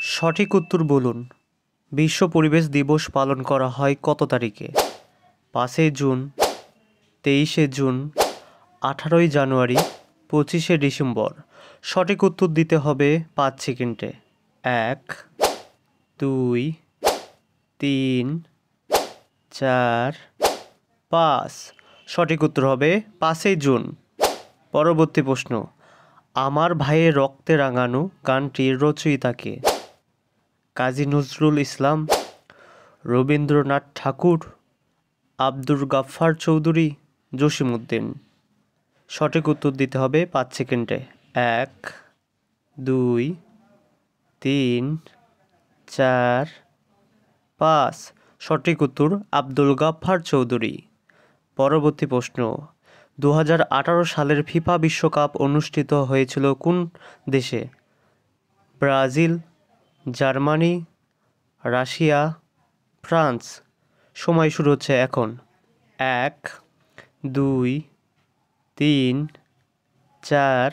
সঠিক উত্তর বলুন। বিশ্ব পরিবেশ দিবস পালন করা হয় কত তারিখে? 5 জুন, 23 জুন, 18 জানুয়ারি, 25 ডিসেম্বর। সঠিক উত্তর দিতে হবে 5 সেকেন্ডে। 1, 2, 3, 4, 5। সঠিক উত্তর হবে 5 জুন। পরবর্তী প্রশ্ন, আমার ভাইয়ের রক্তে রাঙানো গানটির রচয়িতা কে? কাজী নজরুল ইসলাম, রবীন্দ্রনাথ ঠাকুর, আব্দুল গাফফার চৌধুরী, জসিমউদ্দিন। সঠিক উত্তর দিতে হবে 5 সেকেন্ডে। 1, 2, 3, 4, 5। সঠিক উত্তর আব্দুল গাফফার চৌধুরী। পরবর্তী প্রশ্ন, 2018 সালের ফিফা বিশ্বকাপ অনুষ্ঠিত হয়েছিল কোন দেশে? Brazil, Germany, Russia, France. সময় শুরু হচ্ছে এখন। 1, 2, 3, 4,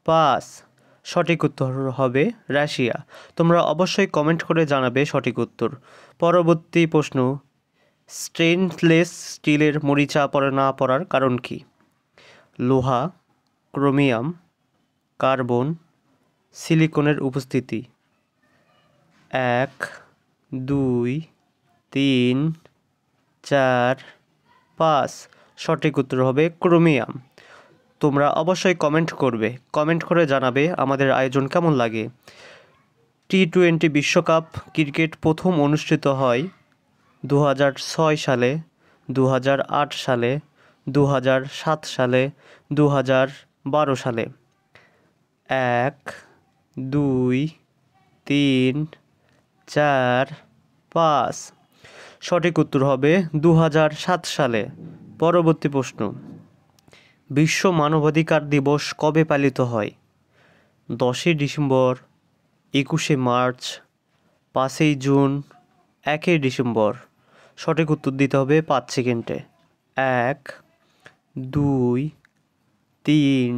5। সঠিক উত্তর হবে রাশিয়া। তোমরা অবশ্যই কমেন্ট করে জানাবে সঠিক উত্তর। পরবর্তী প্রশ্ন, স্টেইনলেস স্টিলের মরিচা না পড়ার কারণ কি? লোহা, ক্রোমিয়াম, কার্বন, সিলিকনের উপস্থিতি। 1, 2, 3, 4, 5। সঠিক উত্তর হবে ক্রোমিয়াম। তোমরা অবশ্যই কমেন্ট করবে, কমেন্ট করে জানাবে আমাদের আয়োজন কেমন লাগে। T20 বিশ্বকাপ ক্রিকেট প্রথম অনুষ্ঠিত হয় 2006 সালে, 2008 সালে, 2007 সালে, 2012 সালে। 1, 2, 3, 4, 5। সঠিক উত্তর হবে 2007 সালে। পরবর্তী প্রশ্ন, বিশ্ব মানবাধিকার দিবস কবে পালিত হয়? 10 ডিসেম্বর, 21 মার্চ, 5 জুন, 1 ডিসেম্বর। সঠিক উত্তর দিতে হবে 5 সেকেন্ডে। 1, 2, 3,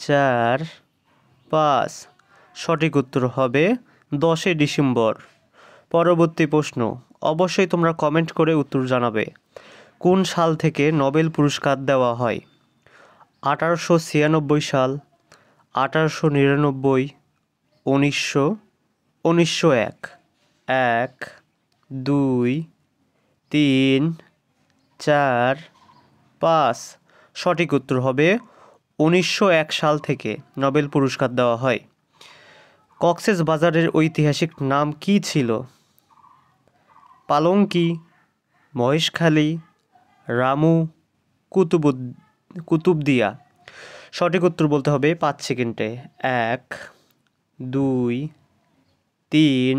4, 5। সঠিক উত্তর হবে 10 ডিসেম্বর। পরবর্তী প্রশ্ন, অবশ্যই তোমরা কমেন্ট করে উত্তর জানাবে। কোন সাল থেকে নোবেল পুরস্কার দেওয়া হয়? 1896 সাল, 1899, 1900, 1901। 1, 2, 3, 4, 5। সঠিক উত্তর হবে 1901 সাল থেকে নোবেল পুরস্কার দেওয়া হয়। কক্সবাজারের ঐতিহাসিক নাম কী ছিল? পালঙ্কি, মহেশখালী, রামু, কুতুবদিয়া। সঠিক উত্তর বলতে হবে 5 সেকেন্ডে। 1, 2, 3,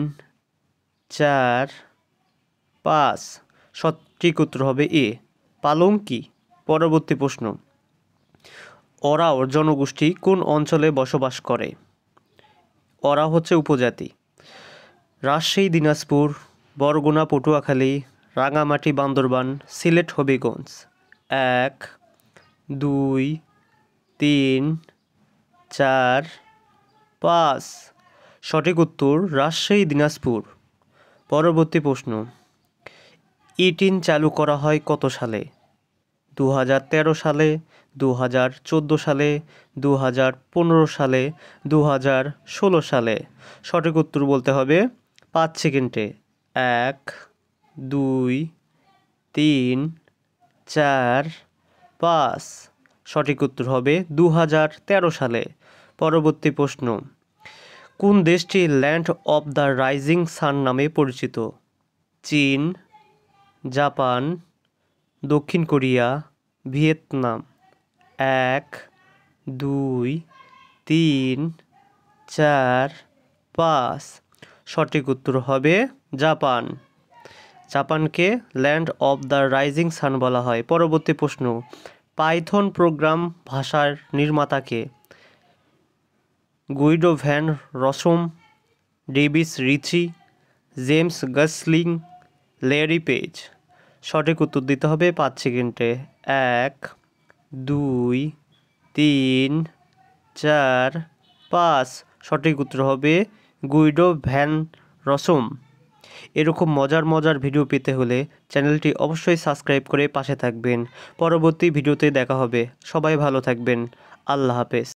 4, 5। সঠিক উত্তর হবে এ, পালঙ্কি। পরবর্তী প্রশ্ন, ওরাও জনগোষ্ঠী কোন অঞ্চলে বসবাস করে? ওরা হচ্ছে উপজাতি। রাজশাহী, দিনাজপুর, বরগুনা, পটুয়াখালী, রাঙামাটি, বান্দরবান, সিলেট, হবিগঞ্জ। 1, 2, 3, 4, 5। সঠিক উত্তর রাজশাহী, দিনাজপুর। পরবর্তী প্রশ্ন, E-10 চালু করা হয় কত সালে? 2013 সালে, 2014 সালে, 2015 সালে, 2016 সালে। সঠিক উত্তর বলতে হবে 5 সেকেন্ডে। 1, 2, 3, 4, 5। সঠিক উত্তর হবে 2013 সালে। পরবর্তী প্রশ্ন, কোন দেশটি ল্যান্ড অফ দ্য রাইজিং সান নামে পরিচিত? চীন, জাপান, দক্ষিণ কোরিয়া, ভিয়েতনাম। 1, 2, 3, 4, 5। সঠিক উত্তর হবে জাপান। জাপানকে land of the rising sun বলা হয়। পরবর্তী প্রশ্ন, পাইথন প্রোগ্রাম ভাষার নির্মাতা কে? Guido van Rossum, Davis Ritchie, James Gosling, Larry Page. সঠিক উত্তর দিতে হবে 5 সেকেন্ডে। 1, 2, 3, 4, 5। সঠিক উত্তর হবে গুইডো ভ্যান রসম। এরকম মজার মজার ভিডিও পেতে হলে চ্যানেলটি অবশ্যই সাবস্ক্রাইব করে পাশে থাকবেন। পরবর্তী ভিডিওতে দেখা হবে। সবাই ভালো থাকবেন। আল্লাহ হাফেজ।